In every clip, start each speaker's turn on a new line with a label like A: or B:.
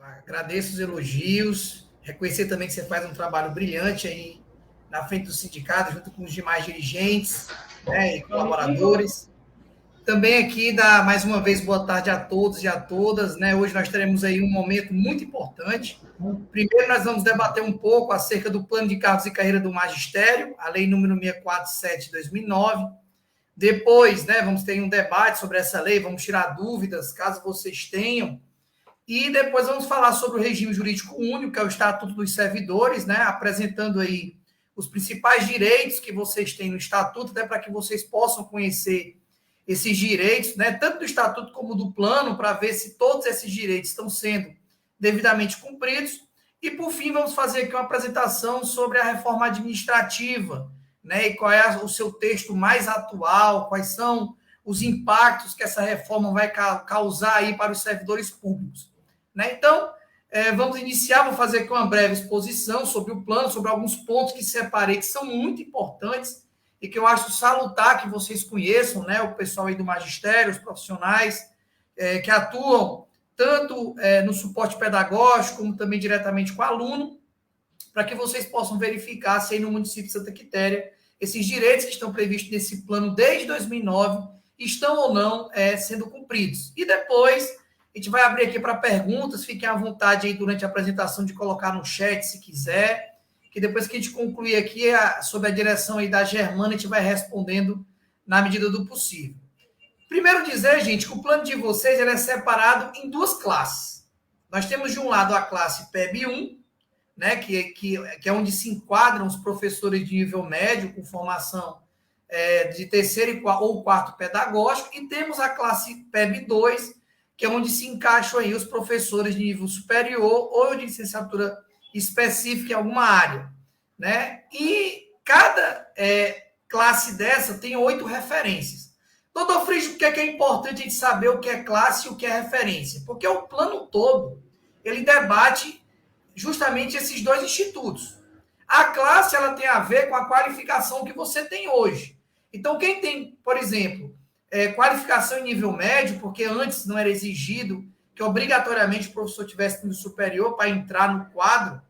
A: Agradeço os elogios, reconhecer também que você faz um trabalho brilhante aí na frente do sindicato, junto com os demais dirigentes, né, e colaboradores. Também aqui dar mais uma vez boa tarde a todos e a todas, né? Hoje nós teremos aí um momento muito importante. Primeiro nós vamos debater um pouco acerca do plano de cargos e carreira do magistério, a lei número 647 de 2009. Depois, né, vamos ter um debate sobre essa lei, vamos tirar dúvidas, caso vocês tenham. E depois vamos falar sobre o regime jurídico único, que é o Estatuto dos Servidores, né, apresentando aí os principais direitos que vocês têm no Estatuto, até para que vocês possam conhecer esses direitos, né, tanto do Estatuto como do plano, para ver se todos esses direitos estão sendo devidamente cumpridos. E, por fim, vamos fazer aqui uma apresentação sobre a reforma administrativa, né, e qual é o seu texto mais atual, quais são os impactos que essa reforma vai causar aí para os servidores públicos. Né? Então, vamos iniciar, vou fazer aqui uma breve exposição sobre o plano, sobre alguns pontos que separei, que são muito importantes e que eu acho salutar que vocês conheçam, né? O pessoal aí do magistério, os profissionais que atuam tanto no suporte pedagógico, como também diretamente com o aluno, para que vocês possam verificar se aí no município de Santa Quitéria esses direitos que estão previstos nesse plano desde 2009 estão ou não sendo cumpridos. E depois a gente vai abrir aqui para perguntas, fiquem à vontade aí durante a apresentação de colocar no chat, se quiser, que depois que a gente concluir aqui, sob a direção aí da Germana, a gente vai respondendo na medida do possível. Primeiro dizer, gente, que o plano de vocês ele é separado em duas classes. Nós temos de um lado a classe PEB 1, né, que é onde se enquadram os professores de nível médio, com formação de terceiro ou quarto pedagógico, e temos a classe PEB 2, que é onde se encaixam aí os professores de nível superior ou de licenciatura específica em alguma área, né? E cada classe dessa tem 8 referências. Doutor Frígio, por que é importante a gente saber o que é classe e o que é referência? Porque o plano todo, ele debate justamente esses dois institutos. A classe, ela tem a ver com a qualificação que você tem hoje. Então, quem tem, por exemplo, qualificação em nível médio, porque antes não era exigido que obrigatoriamente o professor tivesse nível superior para entrar no quadro,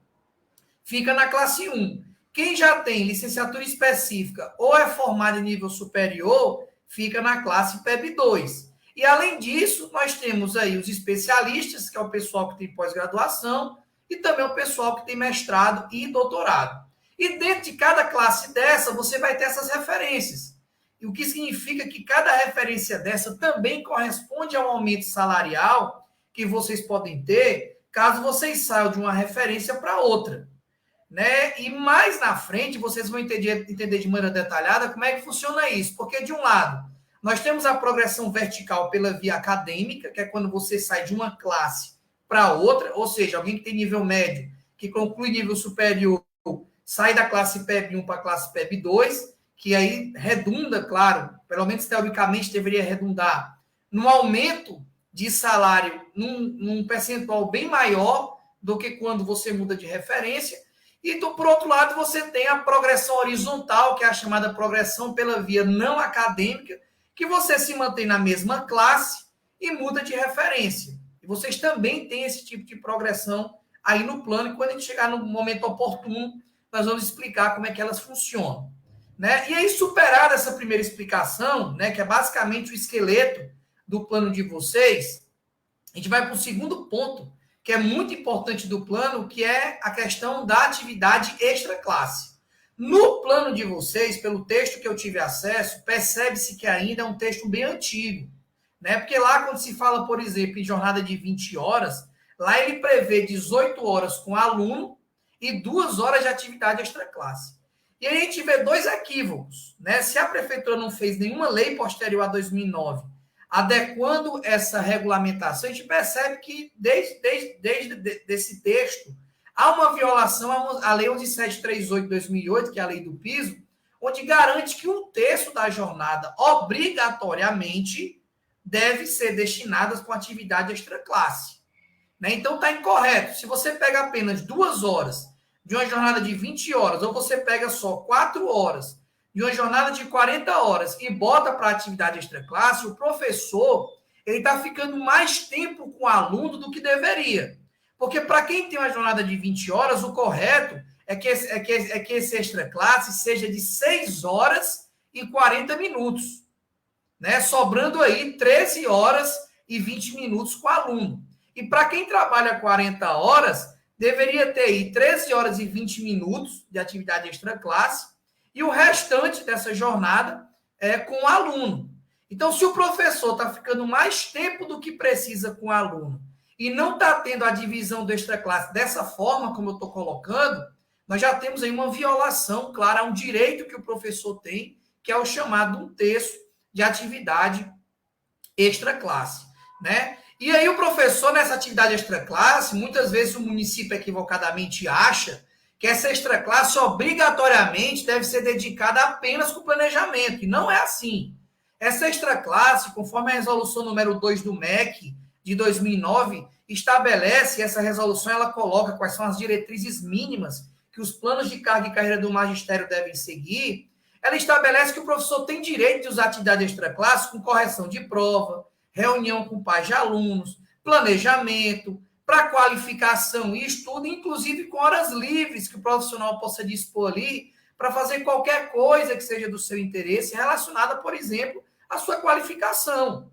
A: fica na classe 1. Quem já tem licenciatura específica ou é formado em nível superior, fica na classe PEB 2. E, além disso, nós temos aí os especialistas, que é o pessoal que tem pós-graduação, e também o pessoal que tem mestrado e doutorado. E dentro de cada classe dessa, você vai ter essas referências. O que significa que cada referência dessa também corresponde ao aumento salarial que vocês podem ter, caso vocês saiam de uma referência para outra. Né? E mais na frente, vocês vão entender de maneira detalhada como é que funciona isso. Porque, de um lado, nós temos a progressão vertical pela via acadêmica, que é quando você sai de uma classe para outra, ou seja, alguém que tem nível médio, que conclui nível superior, sai da classe PEB 1 para a classe PEB 2, que aí redunda, claro, pelo menos teoricamente deveria redundar, num aumento de salário num percentual bem maior do que quando você muda de referência. E, por outro lado, você tem a progressão horizontal, que é a chamada progressão pela via não acadêmica, que você se mantém na mesma classe e muda de referência. E vocês também têm esse tipo de progressão aí no plano, e quando a gente chegar no momento oportuno, nós vamos explicar como é que elas funcionam. Né? E aí, superada essa primeira explicação, né, que é basicamente o esqueleto do plano de vocês, a gente vai para o segundo ponto, que é muito importante do plano, que é a questão da atividade extra-classe. No plano de vocês, pelo texto que eu tive acesso, percebe-se que ainda é um texto bem antigo. Né? Porque lá, quando se fala, por exemplo, em jornada de 20 horas, lá ele prevê 18 horas com aluno e 2 horas de atividade extra-classe. E aí a gente vê 2 equívocos. Né? Se a prefeitura não fez nenhuma lei posterior a 2009 adequando essa regulamentação, a gente percebe que desde esse texto há uma violação à Lei 11738 de 2008, que é a lei do piso, onde garante que 1/3 da jornada obrigatoriamente deve ser destinada com atividade extra-classe. Né? Então está incorreto. Se você pega apenas 2 horas de uma jornada de 20 horas, ou você pega só 4 horas de uma jornada de 40 horas e bota para atividade extra-classe, o professor ele está ficando mais tempo com o aluno do que deveria. Porque para quem tem uma jornada de 20 horas, o correto é que esse extra classe seja de 6 horas e 40 minutos, né? Sobrando aí 13 horas e 20 minutos com o aluno. E para quem trabalha 40 horas, deveria ter aí 13 horas e 20 minutos de atividade extra classe e o restante dessa jornada é com o aluno. Então, se o professor está ficando mais tempo do que precisa com o aluno e não está tendo a divisão do extra classe dessa forma como eu estou colocando, nós já temos aí uma violação clara a um direito que o professor tem, que é o chamado 1/3 de atividade extra classe, né? E aí o professor, nessa atividade extra classe, muitas vezes o município equivocadamente acha que essa extra classe obrigatoriamente deve ser dedicada apenas com planejamento, e não é assim. Essa extra classe, conforme a resolução número 2 do MEC de 2009, estabelece, essa resolução ela coloca quais são as diretrizes mínimas que os planos de carga e carreira do magistério devem seguir. Ela estabelece que o professor tem direito de usar atividade extra classe com correção de prova, reunião com pais de alunos, planejamento, para qualificação e estudo, inclusive com horas livres que o profissional possa dispor ali para fazer qualquer coisa que seja do seu interesse relacionada, por exemplo, à sua qualificação,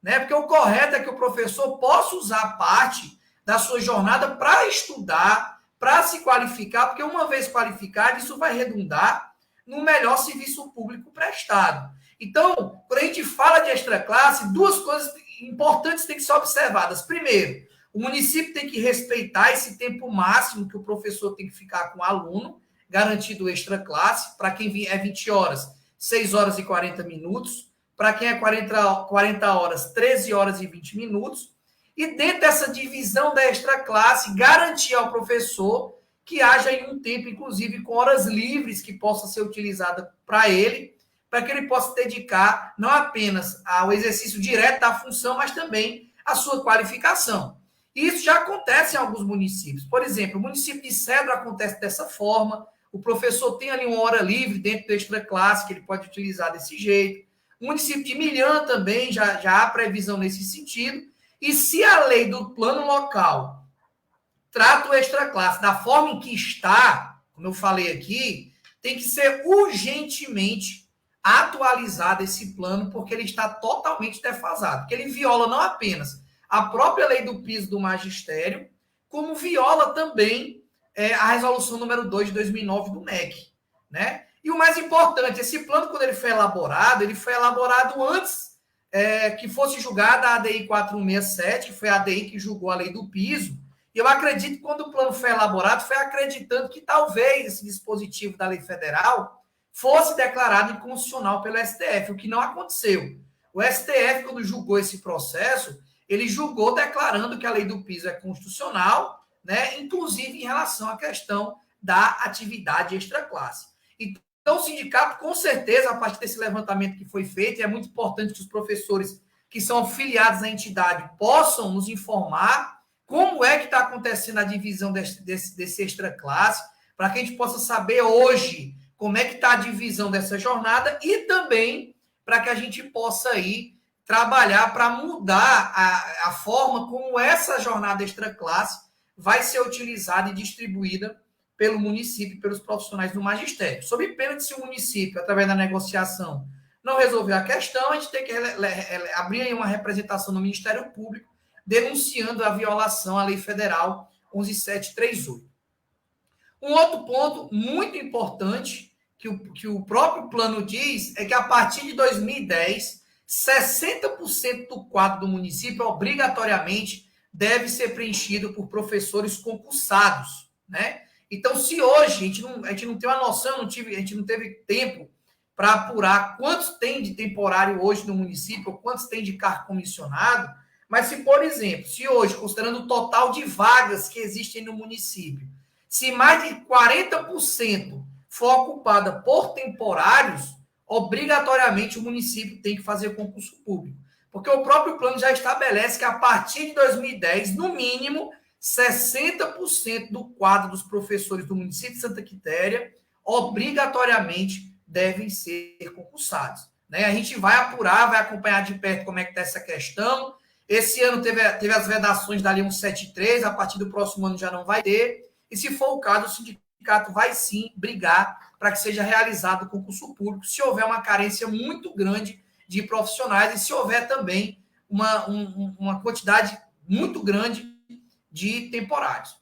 A: né? Porque o correto é que o professor possa usar parte da sua jornada para estudar, para se qualificar, porque uma vez qualificado, isso vai redundar no melhor serviço público prestado. Então, quando a gente fala de extra classe, duas coisas importantes têm que ser observadas. Primeiro, o município tem que respeitar esse tempo máximo que o professor tem que ficar com o aluno, garantido extra classe. Para quem é 20 horas, 6 horas e 40 minutos. Para quem é 40 horas, 13 horas e 20 minutos. E dentro dessa divisão da extra classe, garantir ao professor que haja aí um tempo, inclusive, com horas livres que possa ser utilizada para ele, para que ele possa dedicar não apenas ao exercício direto da função, mas também à sua qualificação. E isso já acontece em alguns municípios. Por exemplo, o município de Cedro acontece dessa forma, o professor tem ali uma hora livre dentro do extra classe que ele pode utilizar desse jeito. O município de Milhã também já há previsão nesse sentido. E se a lei do plano local trata o extra classe da forma em que está, como eu falei aqui, tem que ser urgentemente atualizado esse plano, porque ele está totalmente defasado. Porque ele viola não apenas a própria lei do piso do magistério, como viola também a resolução número 2 de 2009 do MEC, né? E o mais importante, esse plano, quando ele foi elaborado antes que fosse julgada a ADI 4167, que foi a ADI que julgou a lei do piso. E eu acredito que quando o plano foi elaborado, foi acreditando que talvez esse dispositivo da lei federal fosse declarado inconstitucional pelo STF, o que não aconteceu. O STF, quando julgou esse processo, ele julgou declarando que a lei do piso é constitucional, né, inclusive em relação à questão da atividade extraclasse. Então, o sindicato, com certeza, a partir desse levantamento que foi feito, e é muito importante que os professores que são afiliados à entidade possam nos informar como é que está acontecendo a divisão desse extra-classe, para que a gente possa saber hoje como é que está a divisão dessa jornada e também para que a gente possa aí trabalhar para mudar a forma como essa jornada extra-classe vai ser utilizada e distribuída pelo município, pelos profissionais do magistério. Sob pena de se o município, através da negociação, não resolver a questão, a gente tem que abrir aí uma representação no Ministério Público denunciando a violação à Lei Federal 11.738. Um outro ponto muito importante que o próprio plano diz é que a partir de 2010, 60% do quadro do município obrigatoriamente deve ser preenchido por professores concursados, né? Então, se hoje a gente não tem uma noção, a gente não teve tempo para apurar quantos tem de temporário hoje no município, ou quantos tem de cargo comissionado, mas se, por exemplo, se hoje, considerando o total de vagas que existem no município, se mais de 40% for ocupada por temporários, obrigatoriamente o município tem que fazer concurso público. Porque o próprio plano já estabelece que a partir de 2010, no mínimo, 60% do quadro dos professores do município de Santa Quitéria obrigatoriamente devem ser concursados, né? A gente vai apurar, vai acompanhar de perto como é que está essa questão Esse ano teve as vedações da Lei 173, a partir do próximo ano já não vai ter. E se for o caso, o sindicato vai sim brigar para que seja realizado o concurso público, se houver uma carência muito grande de profissionais e se houver também uma quantidade muito grande de temporários.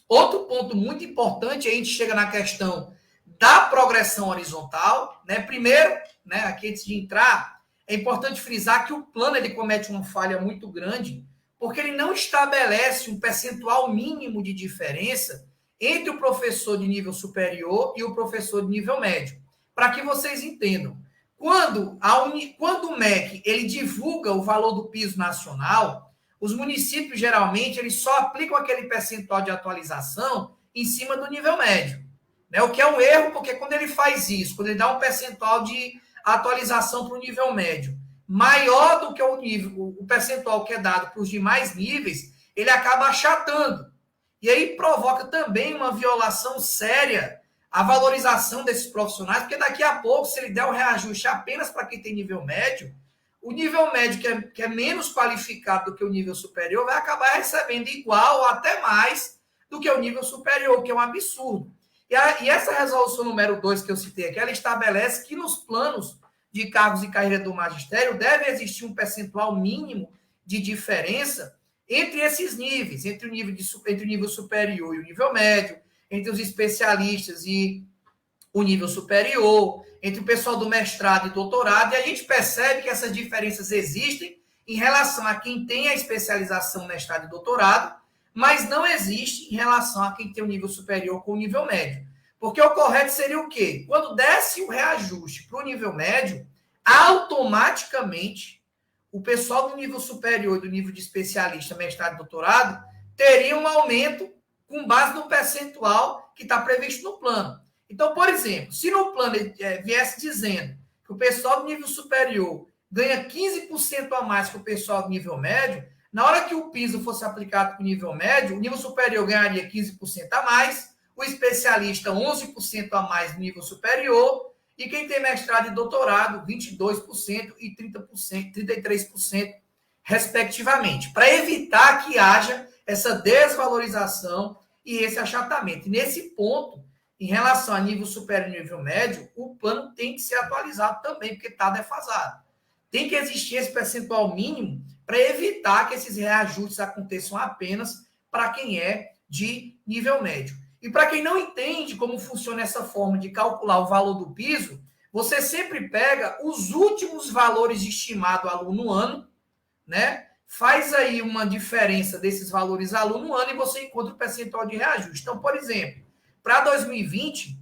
A: Outro ponto muito importante, a gente chega na questão da progressão horizontal, né? Primeiro, né, aqui antes de entrar, é importante frisar que o plano ele comete uma falha muito grande, porque ele não estabelece um percentual mínimo de diferença entre o professor de nível superior e o professor de nível médio. Para que vocês entendam, quando o MEC ele divulga o valor do piso nacional, os municípios geralmente eles só aplicam aquele percentual de atualização em cima do nível médio. Né? O que é um erro, porque quando ele faz isso, quando ele dá um percentual de atualização para o nível médio maior do que o percentual que é dado para os demais níveis, ele acaba achatando. E aí provoca também uma violação séria à valorização desses profissionais, porque daqui a pouco, se ele der o reajuste apenas para quem tem nível médio, o nível médio, que é menos qualificado do que o nível superior, vai acabar recebendo igual ou até mais do que o nível superior, que é um absurdo. E essa resolução número 2 que eu citei aqui, ela estabelece que nos planos de cargos e carreira do magistério deve existir um percentual mínimo de diferença entre esses níveis, entre o nível superior e o nível médio, entre os especialistas e o nível superior, entre o pessoal do mestrado e doutorado, e a gente percebe que essas diferenças existem em relação a quem tem a especialização, mestrado e doutorado, mas não existe em relação a quem tem o nível superior com o nível médio. Porque o correto seria o quê? Quando desse o reajuste para o nível médio, automaticamente o pessoal do nível superior e do nível de especialista, mestrado e doutorado, teria um aumento com base no percentual que está previsto no plano. Então, por exemplo, se no plano viesse dizendo que o pessoal do nível superior ganha 15% a mais que o pessoal do nível médio, na hora que o piso fosse aplicado para o nível médio, o nível superior ganharia 15% a mais, o especialista 11% a mais no nível superior, e quem tem mestrado e doutorado, 22% e 30%, 33%, respectivamente, para evitar que haja essa desvalorização e esse achatamento. E nesse ponto, em relação a nível superior e nível médio, o plano tem que ser atualizado também, porque está defasado. Tem que existir esse percentual mínimo para evitar que esses reajustes aconteçam apenas para quem é de nível médio. E para quem não entende como funciona essa forma de calcular o valor do piso, você sempre pega os últimos valores estimados aluno ano, né? Faz aí uma diferença desses valores aluno ano e você encontra o percentual de reajuste. Então, por exemplo, para 2020,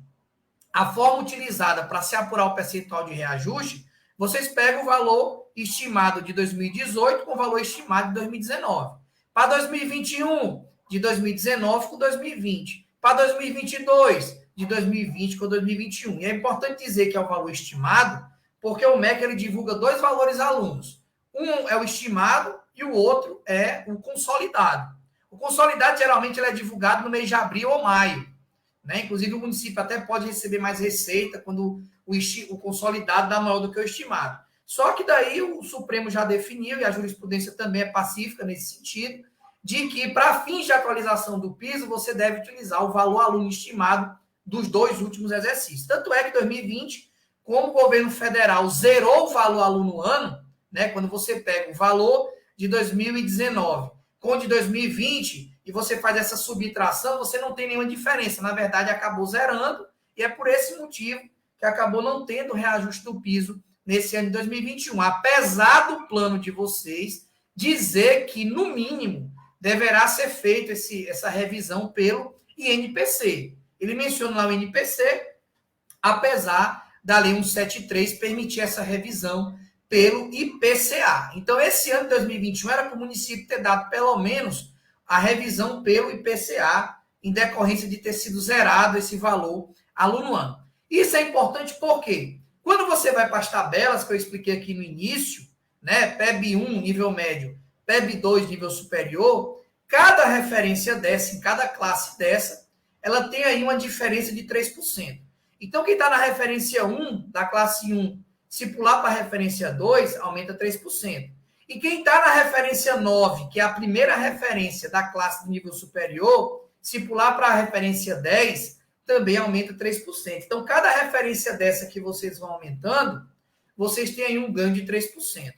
A: a forma utilizada para se apurar o percentual de reajuste, vocês pegam o valor estimado de 2018 com o valor estimado de 2019. Para 2021, de 2019 com 2020. Para 2022, de 2020 com 2021. E é importante dizer que é o valor estimado, porque o MEC ele divulga dois valores alunos. Um é o estimado e o outro é o consolidado. O consolidado, geralmente, ele é divulgado no mês de abril ou maio. Né? Inclusive, o município até pode receber mais receita quando o consolidado dá maior do que o estimado. Só que daí o Supremo já definiu, e a jurisprudência também é pacífica nesse sentido, de que, para fins de atualização do piso, você deve utilizar o valor aluno estimado dos dois últimos exercícios. Tanto é que 2020, como o governo federal zerou o valor aluno ano, né, quando você pega o valor de 2019 com o de 2020 e você faz essa subtração, você não tem nenhuma diferença. Na verdade, acabou zerando e é por esse motivo que acabou não tendo reajuste do piso nesse ano de 2021. Apesar do plano de vocês dizer que, no mínimo, deverá ser feita essa revisão pelo INPC. Ele menciona lá o INPC, apesar da Lei 173 permitir essa revisão pelo IPCA. Então, esse ano de 2021 era para o município ter dado pelo menos a revisão pelo IPCA, em decorrência de ter sido zerado esse valor aluno ano. Isso é importante porque, quando você vai para as tabelas que eu expliquei aqui no início, né, PEB 1, nível médio, PEB 2, nível superior, cada referência dessa, em cada classe dessa, ela tem aí uma diferença de 3%. Então, quem está na referência 1, da classe 1, se pular para a referência 2, aumenta 3%. E quem está na referência 9, que é a primeira referência da classe do nível superior, se pular para a referência 10, também aumenta 3%. Então, cada referência dessa que vocês vão aumentando, vocês têm aí um ganho de 3%.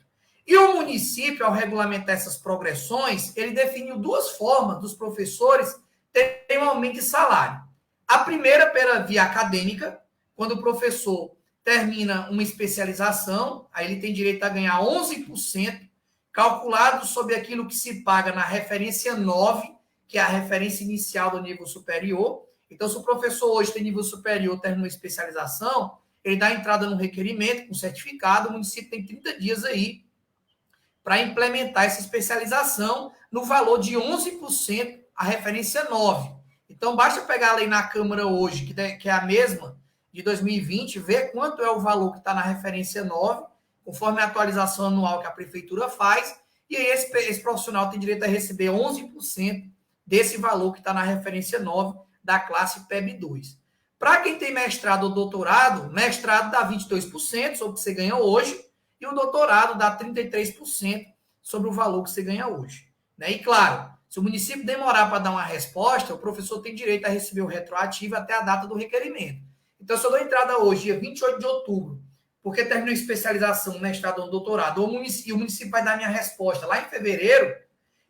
A: E o município, ao regulamentar essas progressões, ele definiu duas formas dos professores terem um aumento de salário. A primeira, pela via acadêmica, quando o professor termina uma especialização, aí ele tem direito a ganhar 11%, calculado sobre aquilo que se paga na referência 9, que é a referência inicial do nível superior. Então, se o professor hoje tem nível superior, terminou especialização, ele dá entrada no requerimento com certificado, o município tem 30 dias aí para implementar essa especialização no valor de 11%, a referência 9. Então, basta pegar a lei na Câmara hoje, que é a mesma de 2020, ver quanto é o valor que está na referência 9, conforme a atualização anual que a Prefeitura faz, e aí esse profissional tem direito a receber 11% desse valor que está na referência 9 da classe PEB 2. Para quem tem mestrado ou doutorado, mestrado dá 22% sobre o que você ganha hoje, e o doutorado dá 33% sobre o valor que você ganha hoje. E claro, se o município demorar para dar uma resposta, o professor tem direito a receber o retroativo até a data do requerimento. Então, se eu dou entrada hoje, dia 28 de outubro, porque terminou especialização, mestrado ou doutorado, e o município vai dar minha resposta lá em fevereiro,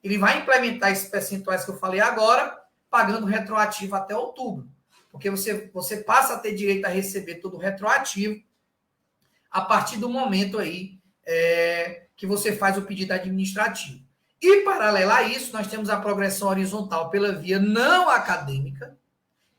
A: ele vai implementar esses percentuais que eu falei agora, pagando retroativo até outubro. Porque você passa a ter direito a receber todo o retroativo a partir do momento aí que você faz o pedido administrativo. E, paralelo a isso, nós temos a progressão horizontal pela via não acadêmica,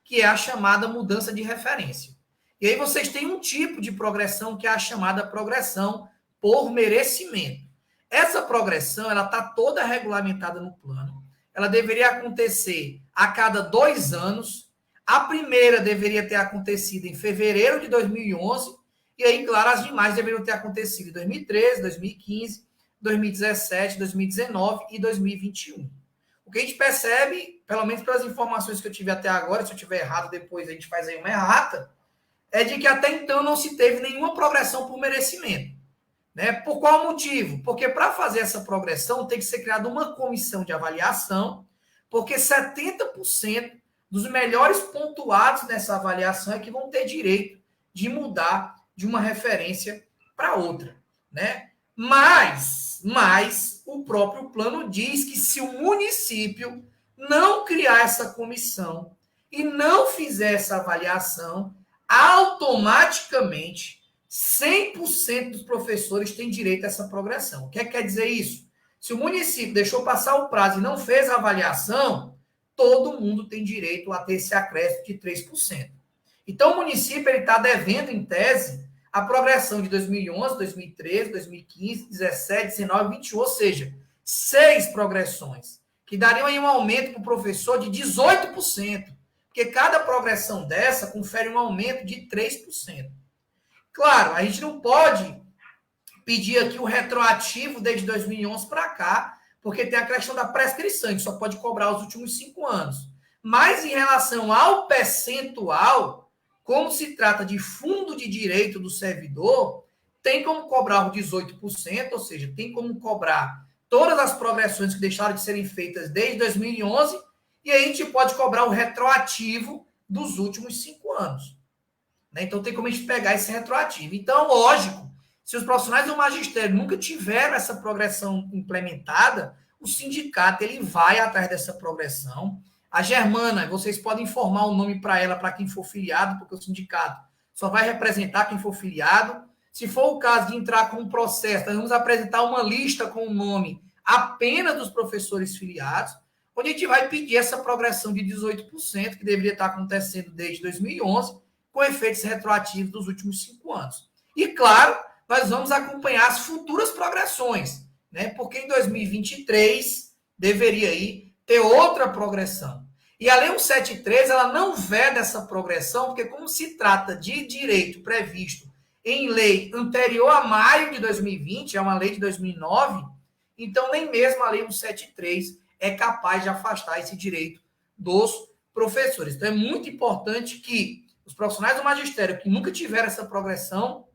A: que é a chamada mudança de referência. E aí vocês têm um tipo de progressão que é a chamada progressão por merecimento. Essa progressão, ela está toda regulamentada no plano. Ela deveria acontecer a cada 2 anos. A primeira deveria ter acontecido em fevereiro de 2011. E aí, claro, as demais deveriam ter acontecido em 2013, 2015, 2017, 2019 e 2021. O que a gente percebe, pelo menos pelas informações que eu tive até agora, se eu estiver errado depois a gente faz aí uma errata, é de que até então não se teve nenhuma progressão por merecimento. Por qual motivo? Porque para fazer essa progressão tem que ser criada uma comissão de avaliação, porque 70% dos melhores pontuados nessa avaliação é que vão ter direito de mudar de uma referência para outra. Mas o próprio plano diz que se o município não criar essa comissão e não fizer essa avaliação, automaticamente 100% dos professores têm direito a essa progressão. O que quer dizer isso? Se o município deixou passar o prazo e não fez a avaliação, todo mundo tem direito a ter esse acréscimo de 3%. Então, o município está devendo, em tese, a progressão de 2011, 2013, 2015, 17, 19, 21, ou seja, 6 progressões, que dariam aí um aumento para o professor de 18%, porque cada progressão dessa confere um aumento de 3%. Claro, a gente não pode pedir aqui o retroativo desde 2011 para cá, porque tem a questão da prescrição, a gente só pode cobrar os últimos 5 anos. Mas em relação ao percentual, como se trata de fundo de direito do servidor, tem como cobrar os 18%, ou seja, tem como cobrar todas as progressões que deixaram de serem feitas desde 2011, e aí a gente pode cobrar o retroativo dos últimos 5 anos. Então tem como a gente pegar esse retroativo. Então, lógico, se os profissionais do magistério nunca tiveram essa progressão implementada, o sindicato ele vai atrás dessa progressão. A Germana, vocês podem informar o nome para ela, para quem for filiado, porque o sindicato só vai representar quem for filiado. Se for o caso de entrar com um processo, nós vamos apresentar uma lista com o nome apenas dos professores filiados, onde a gente vai pedir essa progressão de 18%, que deveria estar acontecendo desde 2011, com efeitos retroativos dos últimos 5 anos. E, claro, nós vamos acompanhar as futuras progressões, porque em 2023 deveria aí ter outra progressão. E a Lei 173, ela não veda essa progressão, porque como se trata de direito previsto em lei anterior a maio de 2020, é uma lei de 2009, então nem mesmo a Lei 173 é capaz de afastar esse direito dos professores. Então é muito importante que os profissionais do magistério que nunca tiveram essa progressão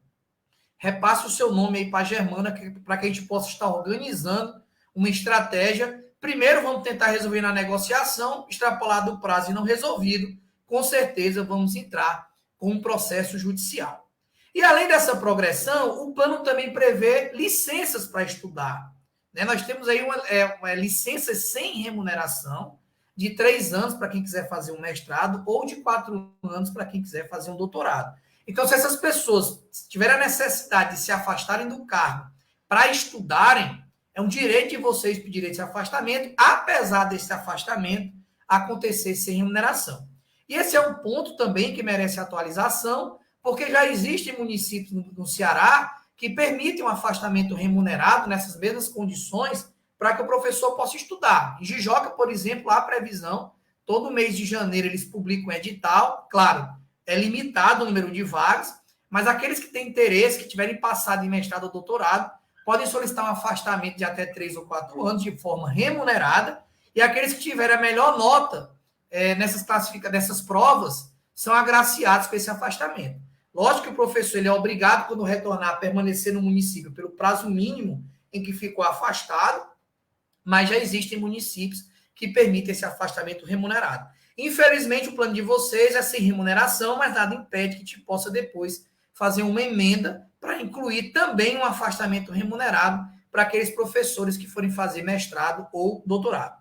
A: repasse o seu nome aí para a Germana, para que a gente possa estar organizando uma estratégia. Primeiro, vamos tentar resolver na negociação, extrapolado o prazo e não resolvido, com certeza vamos entrar com um processo judicial. E além dessa progressão, o plano também prevê licenças para estudar. Né? Nós temos aí uma licença sem remuneração, de 3 anos para quem quiser fazer um mestrado, ou de 4 anos para quem quiser fazer um doutorado. Então, se essas pessoas tiverem a necessidade de se afastarem do cargo para estudarem, é um direito de vocês pedirem esse afastamento, apesar desse afastamento acontecer sem remuneração. E esse é um ponto também que merece atualização, porque já existem municípios no Ceará que permitem um afastamento remunerado nessas mesmas condições para que o professor possa estudar. Em Jijoca, por exemplo, há previsão, todo mês de janeiro eles publicam um edital, claro, é limitado o número de vagas, mas aqueles que têm interesse, que tiverem passado em mestrado ou doutorado, podem solicitar um afastamento de até 3 ou 4 anos de forma remunerada, e aqueles que tiverem a melhor nota nessas provas são agraciados com esse afastamento. Lógico que o professor ele é obrigado, quando retornar, a permanecer no município pelo prazo mínimo em que ficou afastado, mas já existem municípios que permitem esse afastamento remunerado. Infelizmente, o plano de vocês é sem remuneração, mas nada impede que a gente possa depois fazer uma emenda para incluir também um afastamento remunerado para aqueles professores que forem fazer mestrado ou doutorado.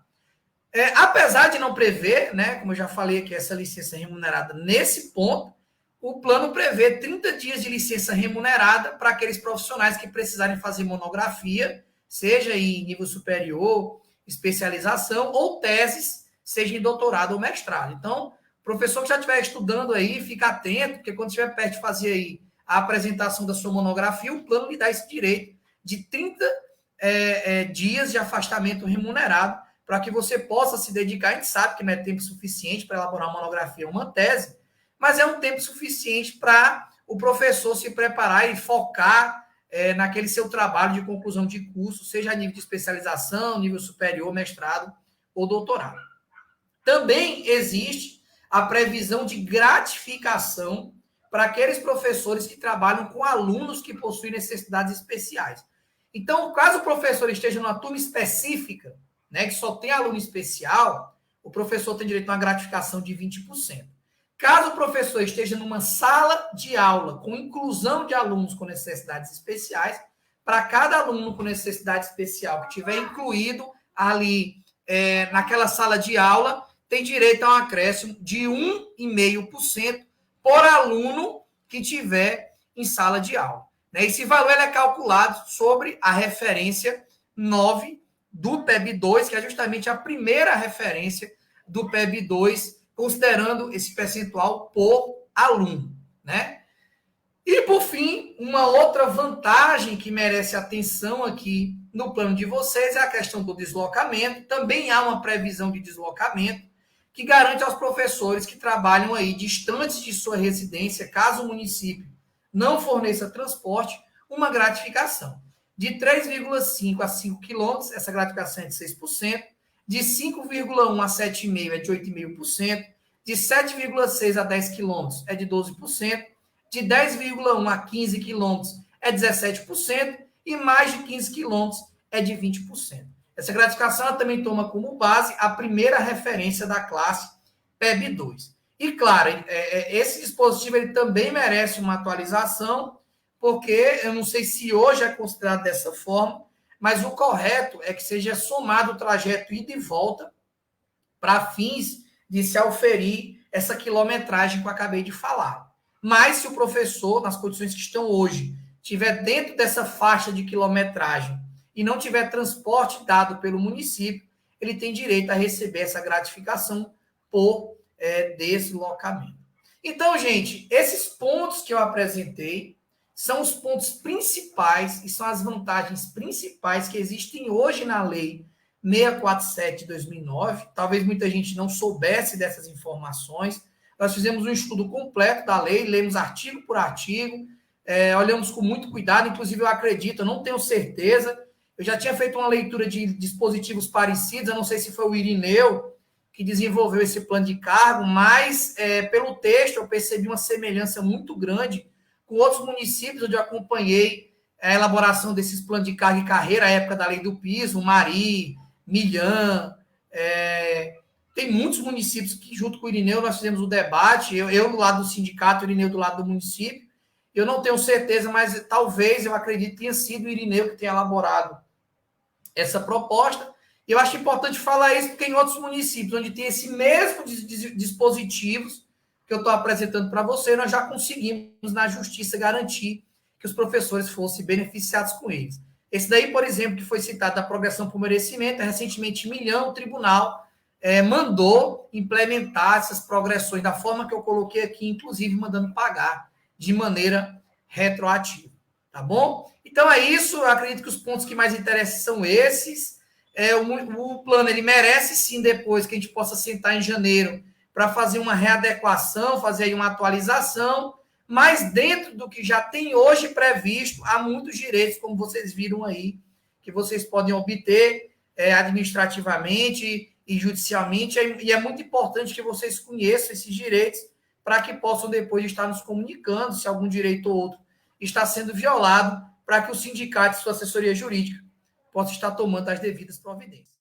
A: Apesar de não prever, né, como eu já falei aqui, essa licença remunerada nesse ponto, o plano prevê 30 dias de licença remunerada para aqueles profissionais que precisarem fazer monografia, seja em nível superior, especialização, ou teses, seja em doutorado ou mestrado. Então, o professor que já estiver estudando aí, fica atento, porque quando estiver perto de fazer aí a apresentação da sua monografia, o plano lhe dá esse direito de 30 dias de afastamento remunerado para que você possa se dedicar. A gente sabe que não é tempo suficiente para elaborar uma monografia ou uma tese, mas é um tempo suficiente para o professor se preparar e focar naquele seu trabalho de conclusão de curso, seja a nível de especialização, nível superior, mestrado ou doutorado. Também existe a previsão de gratificação para aqueles professores que trabalham com alunos que possuem necessidades especiais. Então, caso o professor esteja numa turma específica, né, que só tem aluno especial, o professor tem direito a uma gratificação de 20%. Caso o professor esteja numa sala de aula com inclusão de alunos com necessidades especiais, para cada aluno com necessidade especial que tiver incluído ali naquela sala de aula, tem direito a um acréscimo de 1,5% por aluno que tiver em sala de aula. Esse valor é calculado sobre a referência 9 do PEB2, que é justamente a primeira referência do PEB2, considerando esse percentual por aluno, né? E, por fim, uma outra vantagem que merece atenção aqui no plano de vocês é a questão do deslocamento. Também há uma previsão de deslocamento que garante aos professores que trabalham aí distantes de sua residência, caso o município não forneça transporte, uma gratificação. De 3,5 a 5 quilômetros, essa gratificação é de 6%. De 5,1 a 7,5 é de 8,5%. De 7,6 a 10 quilômetros é de 12%. De 10,1 a 15 quilômetros é 17%. E mais de 15 quilômetros é de 20%. Essa gratificação ela também toma como base a primeira referência da classe PEB2. E, claro, esse dispositivo ele também merece uma atualização, porque eu não sei se hoje é considerado dessa forma, mas o correto é que seja somado o trajeto ida e volta para fins de se auferir essa quilometragem que eu acabei de falar. Mas se o professor, nas condições que estão hoje, estiver dentro dessa faixa de quilometragem e não tiver transporte dado pelo município, ele tem direito a receber essa gratificação por deslocamento. Então, gente, esses pontos que eu apresentei são os pontos principais e são as vantagens principais que existem hoje na Lei 647 de 2009. Talvez muita gente não soubesse dessas informações. Nós fizemos um estudo completo da lei, lemos artigo por artigo, olhamos com muito cuidado, inclusive eu acredito, eu não tenho certeza, eu já tinha feito uma leitura de dispositivos parecidos, eu não sei se foi o Irineu que desenvolveu esse plano de cargo, mas pelo texto eu percebi uma semelhança muito grande com outros municípios, onde eu acompanhei a elaboração desses planos de carga e carreira, a época da lei do piso, Mari, Milhã, tem muitos municípios que, junto com o Irineu, nós fizemos o debate, eu do lado do sindicato, o Irineu do lado do município. Eu não tenho certeza, mas talvez, eu acredito, tenha sido o Irineu que tenha elaborado essa proposta. Eu acho importante falar isso, porque em outros municípios, onde tem esse mesmo dispositivos que eu estou apresentando para você, nós já conseguimos, na justiça, garantir que os professores fossem beneficiados com eles. Esse daí, por exemplo, que foi citado da progressão por merecimento, recentemente, Milhão, o tribunal mandou implementar essas progressões da forma que eu coloquei aqui, inclusive mandando pagar de maneira retroativa, tá bom? Então é isso, eu acredito que os pontos que mais interessam são esses. O plano, ele merece sim, depois que a gente possa sentar em janeiro para fazer uma readequação, fazer aí uma atualização, mas dentro do que já tem hoje previsto, há muitos direitos, como vocês viram aí, que vocês podem obter administrativamente e judicialmente, e é muito importante que vocês conheçam esses direitos para que possam depois estar nos comunicando se algum direito ou outro está sendo violado, para que o sindicato e sua assessoria jurídica possam estar tomando as devidas providências.